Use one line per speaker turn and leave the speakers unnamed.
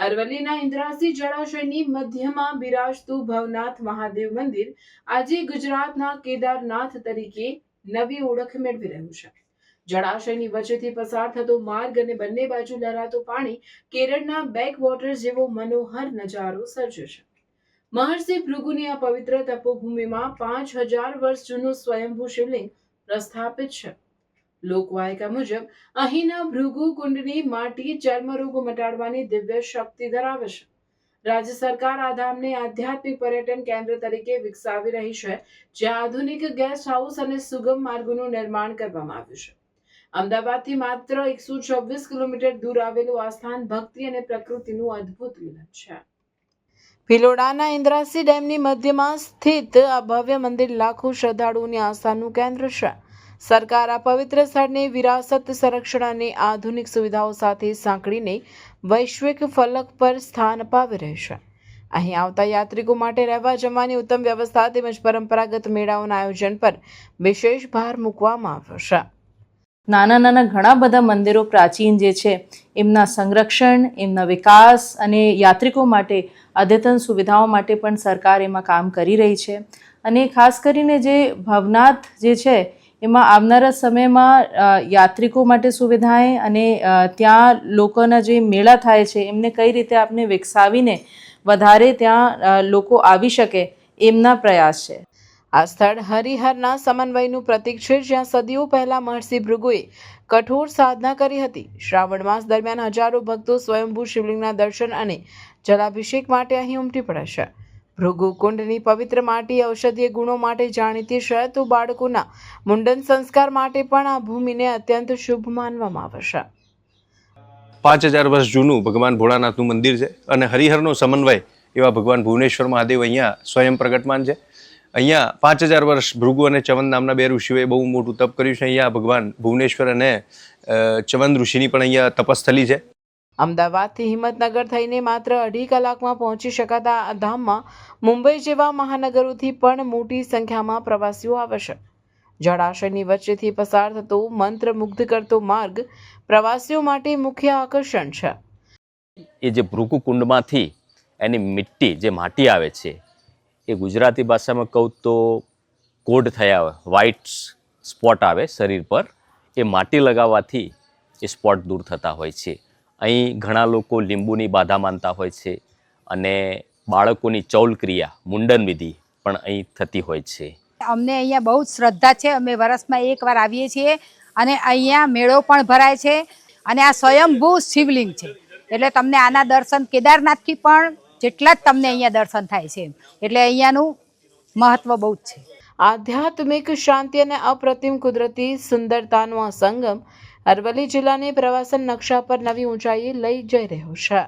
અરવલ્લીના ઇન્દ્રાસી જળાશયની મધ્યમાં બિરાજતું ભવનાથ મહાદેવ મંદિર આજે ગુજરાતના કેદારનાથ તરીકે નવી ઓળખ મેળવી રહ્યું છે। જળાશયની વચ્ચેથી પસાર થતો માર્ગ અને બંને બાજુ લહેરાતું પાણી કેરળના બેકવોટર જેવો મનોહર નજારો સર્જે છે। મહર્ષિ ભૃગુની આ પવિત્ર તપોભૂમિમાં 5000 વર્ષ જૂનું સ્વયંભૂ શિવલિંગ પ્રસ્થાપિત છે। લોકવાયકા મુજબ અહીંના ભૃગુ કુંડની માટી ચર્મરોગ મટાડવાની દિવ્ય શક્તિ ધરાવે છે। રાજ્ય સરકાર આ ધામને આધ્યાત્મિક પર્યટન કેન્દ્ર તરીકે વિકસાવી રહી છે, જ્યાં આધુનિક ગેસ્ટ હાઉસ અને સુગમ માર્ગોનું નિર્માણ કરવામાં આવ્યું છે। અમદાવાદથી માત્ર 126 કિલોમીટર દૂર આવેલું આ સ્થાન ભક્તિ અને પ્રકૃતિનું અદ્ભુત મિલન છે। ભિલોડાના ઇન્દ્રાસી ડેમની મધ્યમાં સ્થિત આ ભવ્ય મંદિર લાખો શ્રદ્ધાળુઓની આસ્થાનું કેન્દ્ર છે। સરકાર આ પવિત્ર સ્થળને વિરાસત સંરક્ષણ અને આધુનિક સુવિધાઓ સાથે સાંકળીને વૈશ્વિક ફલક પર સ્થાન અપાવી રહી છે। અહીં આવતા યાત્રિકો માટે રહેવા જમવાની ઉત્તમ વ્યવસ્થા તેમજ પરંપરાગત મેળાઓના આયોજન પર વિશેષ ભાર મૂકવામાં આવ્યો છે।
નાના ઘણા બધા મંદિરો પ્રાચીન જે છે એમના સંરક્ષણ, એમના વિકાસ અને યાત્રિકો માટે અદ્યતન સુવિધાઓ માટે પણ સરકાર એમાં કામ કરી રહી છે। અને ખાસ કરીને જે ભવનાથ જે છે એમાં આવનારા સમયમાં યાત્રિકો માટે સુવિધાએ અને ત્યાં લોકોના જે મેળા થાય છે એમને કઈ રીતે આપણે વિકસાવીને વધારે ત્યાં લોકો આવી શકે એમના પ્રયાસ છે।
આ સ્થળ હરિહરના સમન્વયનું પ્રતીક છે, જ્યાં સદીઓ પહેલા મહર્ષિ ભૃગુએ કઠોર સાધના કરી હતી। શ્રાવણ માસ દરમિયાન હજારો ભક્તો સ્વયંભૂ શિવલિંગના દર્શન અને જલાભિષેક માટે અહીં ઉમટી પડે છે। ભૃગુ કુંડની પવિત્ર માટી ઔષધીય ગુણો માટે જાણીતી છે, તો બાળકોના મુંડન સંસ્કાર માટે પણ આ ભૂમિને અત્યંત શુભ માનવામાં આવે છે।
5000 વર્ષ જૂનું ભગવાન ભોળાનાથનું મંદિર છે અને હરિહરનો સમન્વય એવા ભગવાન ભુવનેશ્વર મહાદેવ અહીંયા સ્વયં પ્રગટમાન છે। અહીંયા 5000 વર્ષ ભૃગુ અને ચવન નામના બે ઋષિઓએ બહુ મોટું તપ કર્યું છે। અહીંયા ભગવાન ભુવનેશ્વર અને ચવન ઋષિની પણ અહીંયા તપસ્થલી છે।
અમદાવાદથી હિંમતનગર થઈને માત્ર 2.5 કલાકમાં પહોંચી શકાતા આ ધામમાં મુંબઈ જેવા મહાનગરોથી પણ મોટી સંખ્યામાં પ્રવાસીઓ આવે છે। જળાશયની વચ્ચેથી પસાર થતો મંત્રમુગ્ધ કરતો માર્ગ પ્રવાસીઓ માટે મુખ્ય આકર્ષણ છે।
એ જે ભૃગુ કુંડમાંથી એની મિટ્ટી જે માટી આવે છે એ ગુજરાતી ભાષામાં કહું તો કોડ થયા વ્હાઇટ સ્પોટ આવે શરીર પર, એ માટી લગાવવાથી એ સ્પોટ દૂર થતા હોય છે। અહીં ઘણા લોકો લીંબુની બાધા માનતા હોય છે અને બાળકોની ચૌલ ક્રિયા મુંડન વિધિ પણ અહીં થતી હોય છે।
અમને અહીંયા બહુ શ્રદ્ધા છે। અમે વર્ષમાં એકવાર આવીએ છીએ અને અહીંયા મેળો પણ ભરાય છે અને આ સ્વયંભૂ શિવલિંગ છે, એટલે તમને આના દર્શન કેદારનાથથી પણ જેટલા જ તમને અહીંયા દર્શન થાય છે, એટલે અહીંયાનું મહત્વ બહુ જ છે।
આધ્યાત્મિક શાંતિ અને અપ્રતિમ કુદરતી સુંદરતાનો આ સંગમ અરવલ્લી જિલ્લાને પ્રવાસન નકશા પર નવી ઊંચાઈએ લઈ જઈ રહ્યો છે।